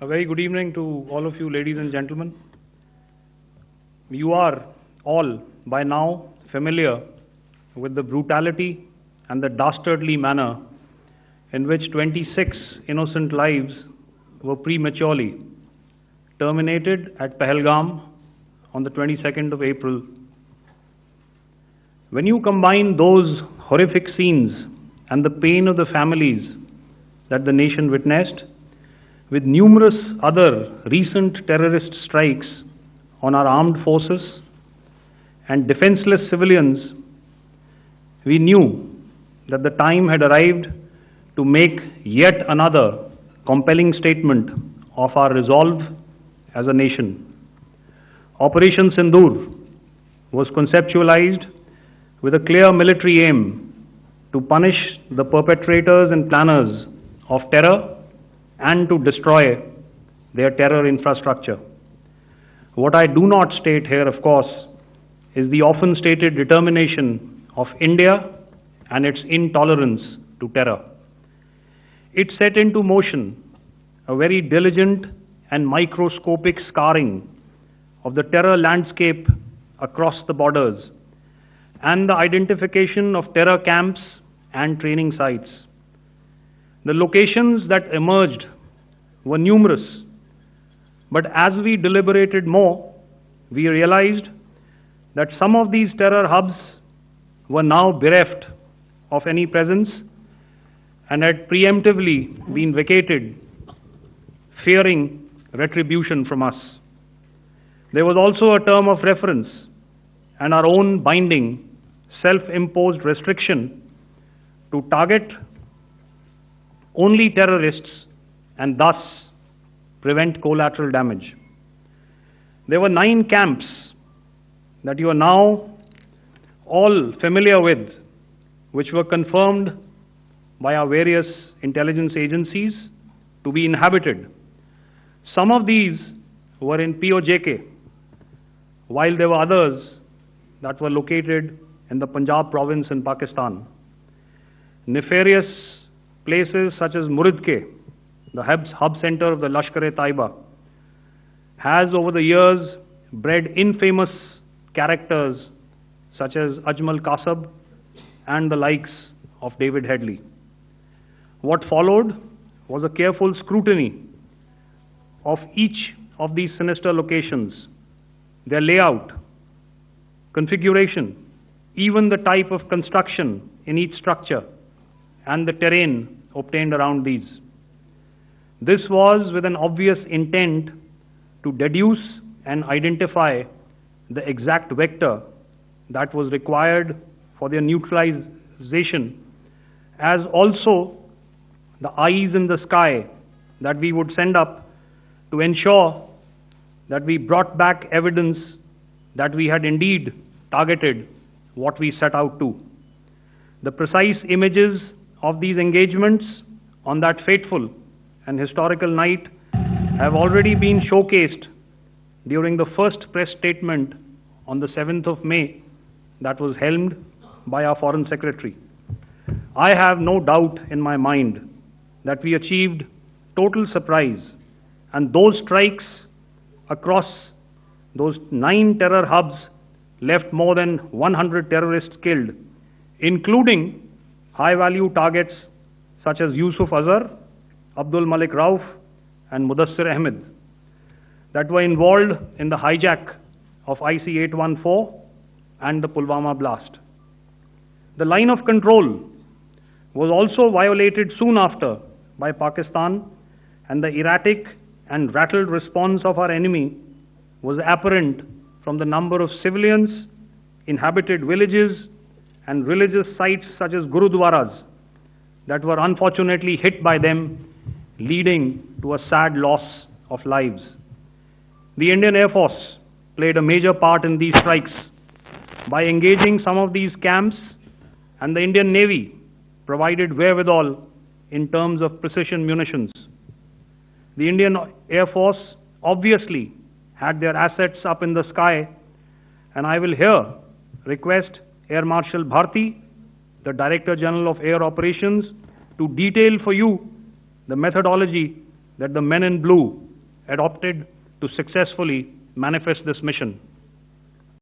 A very good evening to all of you, ladies and gentlemen. You are all by now familiar with the brutality and the dastardly manner in which 26 innocent lives were prematurely terminated at Pahalgam on the 22nd of April. When you combine those horrific scenes and the pain of the families that the nation witnessed with numerous other recent terrorist strikes on our armed forces and defenseless civilians, we knew that the time had arrived to make yet another compelling statement of our resolve as a nation. Operation Sindoor was conceptualized with a clear military aim to punish the perpetrators and planners of terror and to destroy their terror infrastructure. What I do not state here, of course, is the often stated determination of India and its intolerance to terror. It set into motion a very diligent and microscopic scarring of the terror landscape across the borders and the identification of terror camps and training sites. The locations that emerged were numerous, but as we deliberated more, we realized that some of these terror hubs were now bereft of any presence and had preemptively been vacated, fearing retribution from us. There was also a term of reference and our own binding, self-imposed restriction to target only terrorists and thus prevent collateral damage. There were 9 camps that you are now all familiar with, which were confirmed by our various intelligence agencies to be inhabited. Some of these were in POJK, while there were others that were located in the Punjab province in Pakistan. Nefarious places such as Muridke, the hub center of the Lashkar-e-Taiba, has over the years bred infamous characters such as Ajmal Kasab and the likes of David Headley. What followed was a careful scrutiny of each of these sinister locations, their layout, configuration, even the type of construction in each structure, and the terrain obtained around these. This was with an obvious intent to deduce and identify the exact vector that was required for their neutralization, as also the eyes in the sky that we would send up to ensure that we brought back evidence that we had indeed targeted what we set out to. The precise images of these engagements on that fateful and historical night have already been showcased during the first press statement on the 7th of May that was helmed by our Foreign Secretary. I have no doubt in my mind that we achieved total surprise, and those strikes across those 9 terror hubs left more than 100 terrorists killed, including high-value targets such as Yusuf Azhar, Abdul Malik Rauf, and Mudassir Ahmed that were involved in the hijack of IC-814 and the Pulwama blast. The line of control was also violated soon after by Pakistan, and the erratic and rattled response of our enemy was apparent from the number of civilians, inhabited villages, and religious sites such as Gurudwaras that were unfortunately hit by them, leading to a sad loss of lives. The Indian Air Force played a major part in these strikes by engaging some of these camps, and the Indian Navy provided wherewithal in terms of precision munitions. The Indian Air Force obviously had their assets up in the sky, and I will here request Air Marshal Bharti, the Director General of Air Operations, to detail for you the methodology that the men in blue adopted to successfully manifest this mission.